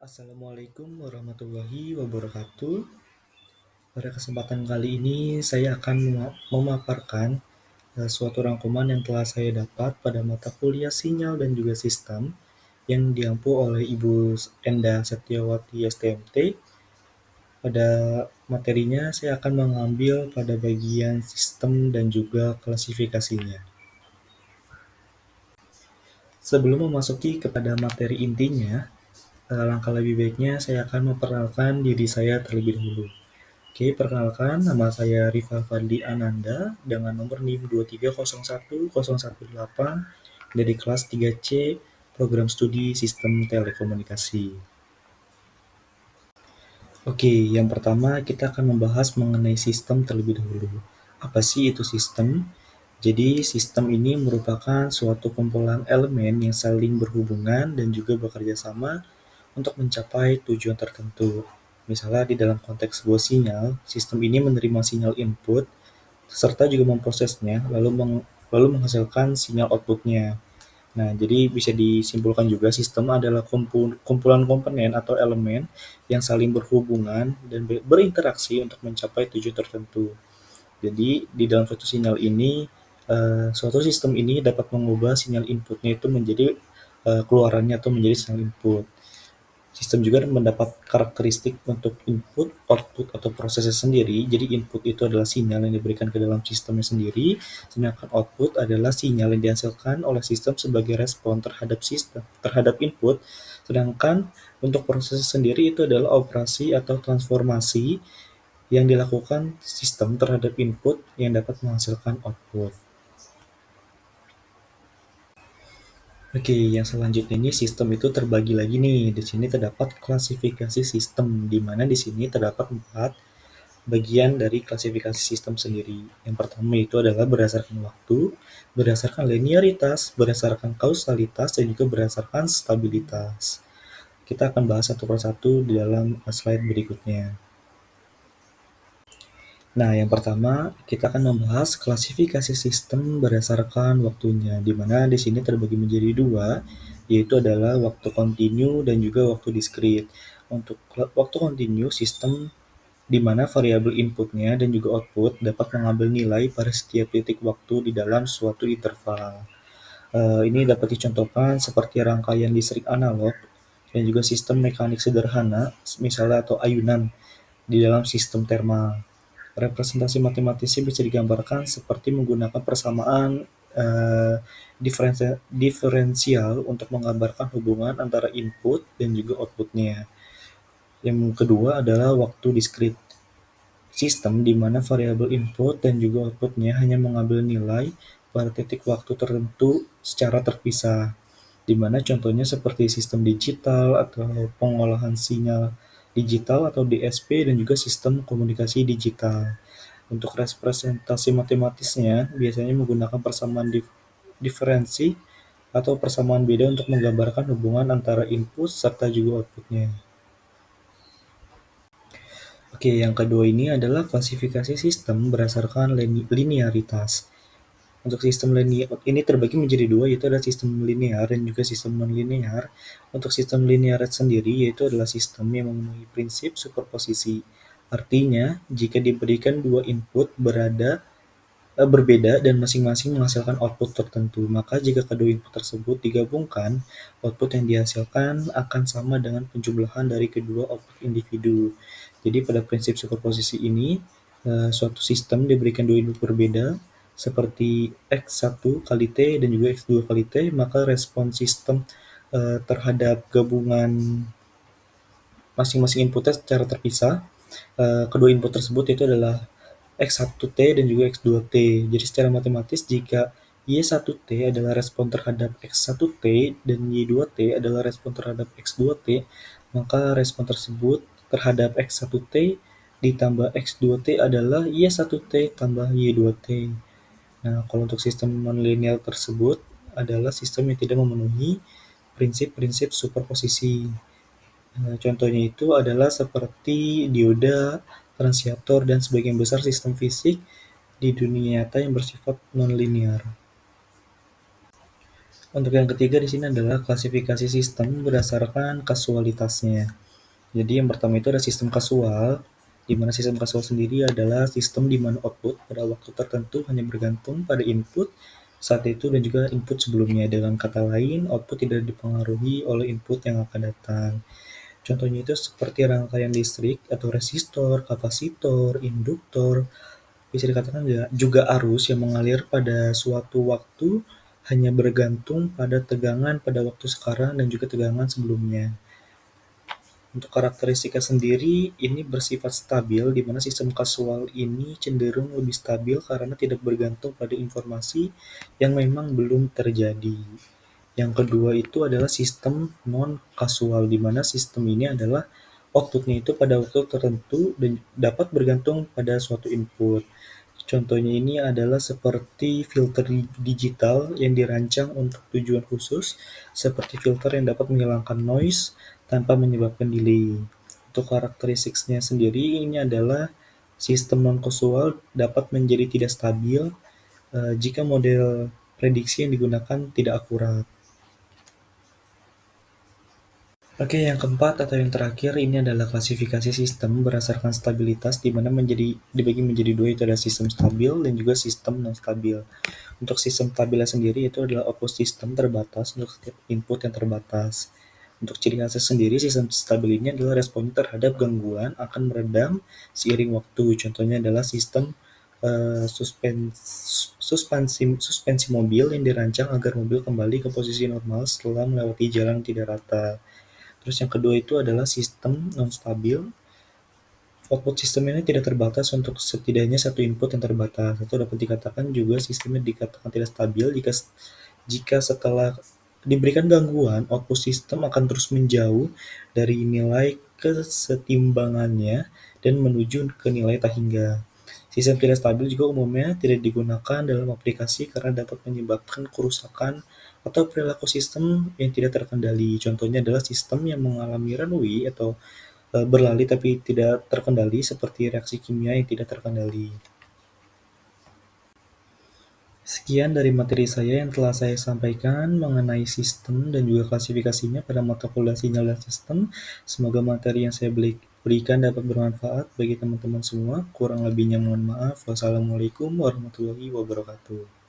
Assalamualaikum warahmatullahi wabarakatuh. Pada kesempatan kali ini saya akan memaparkan suatu rangkuman yang telah saya dapat pada mata kuliah sinyal dan juga sistem yang diampu oleh Ibu Enda Setiawati STMT. Pada materinya saya akan mengambil pada bagian sistem dan juga klasifikasinya. Sebelum memasuki kepada materi intinya, langkah lebih baiknya saya akan memperkenalkan diri saya terlebih dahulu. Oke, perkenalkan nama saya Rifa Fadli Ananda dengan nomor NIM 2301018 dari kelas 3C Program Studi Sistem Telekomunikasi. Oke, yang pertama kita akan membahas mengenai sistem terlebih dahulu. Apa sih itu sistem? Jadi, sistem ini merupakan suatu kumpulan elemen yang saling berhubungan dan juga bekerja sama untuk mencapai tujuan tertentu. Misalnya di dalam konteks sebuah sinyal, sistem ini menerima sinyal input serta juga memprosesnya, lalu menghasilkan sinyal outputnya. Nah, jadi bisa disimpulkan juga sistem adalah kumpulan komponen atau elemen yang saling berhubungan dan berinteraksi untuk mencapai tujuan tertentu. Jadi, di dalam suatu sinyal ini, suatu sistem ini dapat mengubah sinyal inputnya itu menjadi keluarannya atau menjadi sinyal input. Sistem juga mendapat karakteristik untuk input, output, atau prosesnya sendiri. Jadi input itu adalah sinyal yang diberikan ke dalam sistemnya sendiri, sedangkan output adalah sinyal yang dihasilkan oleh sistem sebagai respon terhadap input. Sedangkan untuk proses sendiri itu adalah operasi atau transformasi yang dilakukan sistem terhadap input yang dapat menghasilkan output. Oke, yang selanjutnya ini sistem itu terbagi lagi nih. Di sini terdapat klasifikasi sistem, di mana di sini terdapat 4 bagian dari klasifikasi sistem sendiri. Yang pertama itu adalah berdasarkan waktu, berdasarkan linearitas, berdasarkan kausalitas, dan juga berdasarkan stabilitas. Kita akan bahas satu persatu di dalam slide berikutnya. Nah, yang pertama kita akan membahas klasifikasi sistem berdasarkan waktunya, di mana di sini terbagi menjadi dua, yaitu adalah waktu kontinu dan juga waktu diskrit. Untuk waktu kontinu, sistem di mana variabel inputnya dan juga output dapat mengambil nilai pada setiap titik waktu di dalam suatu interval. Ini dapat dicontohkan seperti rangkaian listrik analog dan juga sistem mekanik sederhana, misalnya atau ayunan di dalam sistem thermal. Representasi matematisnya bisa digambarkan seperti menggunakan persamaan diferensial untuk menggambarkan hubungan antara input dan juga outputnya. Yang kedua adalah waktu diskrit. Sistem di mana variabel input dan juga outputnya hanya mengambil nilai pada titik waktu tertentu secara terpisah, di mana contohnya seperti sistem digital atau pengolahan sinyal digital atau DSP dan juga sistem komunikasi digital. Untuk representasi matematisnya biasanya menggunakan persamaan diferensi atau persamaan beda untuk menggambarkan hubungan antara input serta juga outputnya. Oke, yang kedua ini adalah klasifikasi sistem berdasarkan linearitas. Untuk sistem linear ini terbagi menjadi dua, yaitu ada sistem linear dan juga sistem non-linear. Untuk sistem linear sendiri, yaitu adalah sistem yang memenuhi prinsip superposisi. Artinya, jika diberikan dua input berbeda dan masing-masing menghasilkan output tertentu, maka jika kedua input tersebut digabungkan, output yang dihasilkan akan sama dengan penjumlahan dari kedua output individu. Jadi pada prinsip superposisi ini, suatu sistem diberikan dua input berbeda, seperti X1 kali T dan juga X2 kali T, maka respon sistem terhadap gabungan masing-masing inputnya secara terpisah. Kedua input tersebut itu adalah X1T dan juga X2T. Jadi secara matematis jika Y1T adalah respon terhadap X1T dan Y2T adalah respon terhadap X2T, maka respon tersebut terhadap X1T ditambah X2T adalah Y1T tambah Y2T. Nah, kalau untuk sistem nonlinear tersebut adalah sistem yang tidak memenuhi prinsip-prinsip superposisi. Contohnya itu adalah seperti dioda, transiator, dan sebagian besar sistem fisik di dunia nyata yang bersifat nonlinear. Untuk yang ketiga di sini adalah klasifikasi sistem berdasarkan kasualitasnya. Jadi yang pertama itu ada sistem kasual, di mana sistem kasual sendiri adalah sistem di mana output pada waktu tertentu hanya bergantung pada input saat itu dan juga input sebelumnya. Dengan kata lain, output tidak dipengaruhi oleh input yang akan datang. Contohnya itu seperti rangkaian listrik atau resistor, kapasitor, induktor, bisa dikatakan juga arus yang mengalir pada suatu waktu hanya bergantung pada tegangan pada waktu sekarang dan juga tegangan sebelumnya. Untuk karakteristiknya sendiri, ini bersifat stabil, di mana sistem kasual ini cenderung lebih stabil karena tidak bergantung pada informasi yang memang belum terjadi. Yang kedua itu adalah sistem non-kasual, di mana sistem ini adalah outputnya itu pada waktu tertentu dan dapat bergantung pada suatu input. Contohnya ini adalah seperti filter digital yang dirancang untuk tujuan khusus, seperti filter yang dapat menghilangkan noise tanpa menyebabkan delay. Untuk karakteristiknya sendiri ini adalah sistem non-causal dapat menjadi tidak stabil jika model prediksi yang digunakan tidak akurat. Oke, yang keempat atau yang terakhir ini adalah klasifikasi sistem berdasarkan stabilitas, di mana dibagi menjadi dua, itu ada sistem stabil dan juga sistem non stabil. Untuk sistem stabilnya sendiri itu adalah output sistem terbatas untuk setiap input yang terbatas. Untuk ciri khasnya sendiri, sistem stabil ini adalah responnya terhadap gangguan akan meredam seiring waktu. Contohnya adalah sistem suspensi mobil yang dirancang agar mobil kembali ke posisi normal setelah melewati jalan tidak rata. Terus yang kedua itu adalah sistem non stabil. Output sistem ini tidak terbatas untuk setidaknya satu input yang terbatas, atau dapat dikatakan juga sistemnya dikatakan tidak stabil jika setelah diberikan gangguan, output sistem akan terus menjauh dari nilai kesetimbangannya dan menuju ke nilai tak hingga. Sistem tidak stabil juga umumnya tidak digunakan dalam aplikasi karena dapat menyebabkan kerusakan atau perilaku sistem yang tidak terkendali. Contohnya adalah sistem yang mengalami runaway atau berlari tapi tidak terkendali, seperti reaksi kimia yang tidak terkendali. Sekian dari materi saya yang telah saya sampaikan mengenai sistem dan juga klasifikasinya pada mata kuliah sinyal dan sistem. Semoga materi yang saya berikan dapat bermanfaat bagi teman-teman semua. Kurang lebihnya mohon maaf. Wassalamualaikum warahmatullahi wabarakatuh.